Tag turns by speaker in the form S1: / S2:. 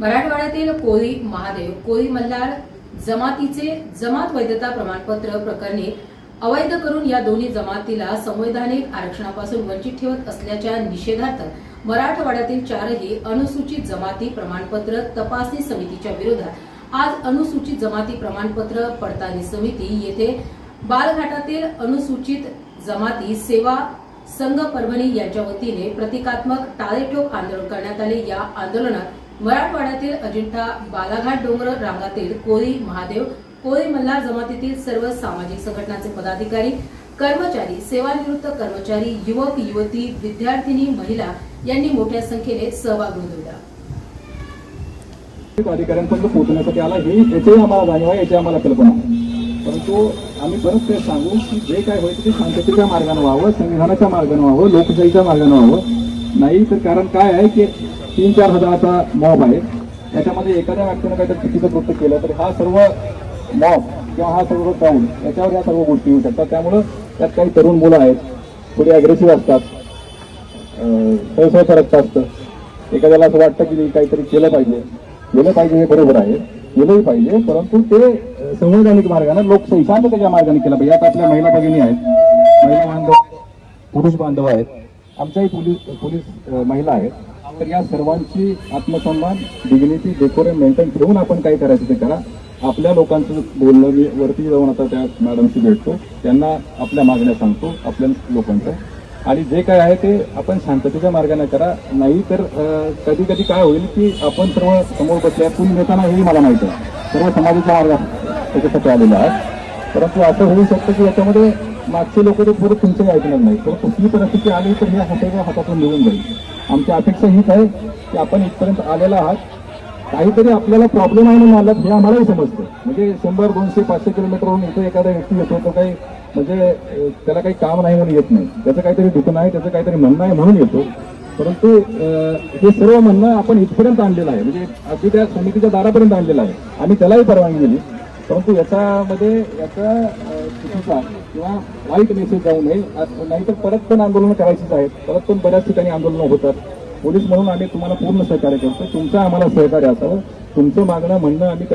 S1: मराठवाड्यातील कोळी महादेव कोळी मल्हार जमातीचे जमात वैधता प्रमाणपत्र प्रकरणी अवैध करून या दोन्ही जमातीला संवैधानिक आरक्षणापासून वंचित ठेवत असल्याच्या निषेधार्थ मराठवाड्यातील चारही अनुसूचित जमाती प्रमाणपत्र तपासणी समितीच्या विरोधात आज अनुसूचित जमाती प्रमाणपत्र पडताळणी समिती येथे बालघाटातील अनुसूचित जमाती सेवा संघ परभणी यांच्या वतीने प्रतिकात्मक टाळेठोक आंदोलन करण्यात आले। या आंदोलनात मराठवाड्यातील अजिंठा बालाघाट डोंगर रांगातील कोळी महादेव कोळी मल्हार जमातीतील सर्व सामाजिक संघटनांचे पदाधिकारी कर्मचारी सेवानिवृत्त कर्मचारी युवक युवती विद्यार्थिनी महिला यांनी मोठ्या संख्येने सहभाग नोंदवला।
S2: अधिकाऱ्यांपर्यंत पोहोचण्यासाठी आला ही याची आम्हाला जाणीव आहे, याची आम्हाला कल्पना आहे। परंतु आम्ही परत ते सांगू की जे काय होईल ते शांततेच्या मार्गाने व्हावं, संविधानाच्या मार्गाने व्हावं, लोकशाहीच्या मार्गाने व्हावं। नाही तर कारण काय आहे की 3-4 हजाराचा मॉब आहे, त्याच्यामध्ये एखाद्या व्यक्तीने काहीतरी चुकीचं कृत्य केलं तर हा सर्व मॉब किंवा हा सर्व क्राऊड याच्यावर या सर्व गोष्टी येऊ शकतात। त्यामुळं त्यात काही तरुण मुलं आहेत, थोडी अग्रेसिव्ह असतात, सहसा फरकत असतं। एखाद्याला असं वाटतं की काहीतरी केलं पाहिजे हे बरोबर आहे, केलंही पाहिजे, परंतु ते संवैधानिक मार्गाने लोकशाही शांततेच्या मार्गाने केलं पाहिजे। आता आपल्या महिला भगिनी आहेत, महिला बांधव, पुरुष बांधव आहेत, आमच्याही पोलीस महिला आहेत। तर या सर्वांची आत्मसन्मान, डिग्निटी, डेकोरम मेंटेन ठेवून आपण काय करायचं ते करा। आपल्या लोकांचं बोलणं मी वरती जाऊन आता त्या मॅडमशी भेटतो, त्यांना आपल्या मागण्या सांगतो आपल्या लोकांच्या, आणि जे काय आहे ते आपण शांततेच्या मार्गाने करा। नाही तर कधी कधी काय होईल की आपण सर्व समोर बसल्या तुम्ही नेताना हेही मला माहिती आहे, सर्व समाजाच्या मार्गात त्याच्यासाठी आलेला आहे। परंतु असं होऊ शकतं की याच्यामध्ये मागचे लोक ते थोडं तुमचंही ऐकणार नाही, परंतु ही परिस्थिती आली तर हे सगळं हातातून निघून जाईल। आमची अपेक्षा हीच आहे की आपण इथपर्यंत आलेला आहात, काहीतरी आपल्याला प्रॉब्लेम आहे म्हणून आलात हे आम्हालाही समजतं। म्हणजे 100, 200, 500 किलोमीटरवरून इथं एखादा व्यक्ती येतो तो काही म्हणजे त्याला काही काम नाही म्हणून येत नाही, त्याचं काहीतरी दुखणं आहे, त्याचं काहीतरी म्हणणं आहे म्हणून येतो। परंतु हे सर्व म्हणणं आपण इथपर्यंत आणलेलं आहे, म्हणजे अगदी त्या समितीच्या दारापर्यंत आणलेलं आहे, आम्ही त्यालाही परवानगी दिली। परंतु याच्यामध्ये याचा चुकीचा किंवा वाईट मेसेज जाऊ नये, नाहीतर परत पण आंदोलनं करायचीच आहेत, परत पण बऱ्याच ठिकाणी आंदोलनं होतात। पोलीस म्हणून आम्ही तुम्हाला पूर्ण सहकार्य करतो, तुमचं आम्हाला सहकार्य असावं, तुमचं मागणं म्हणणं आम्ही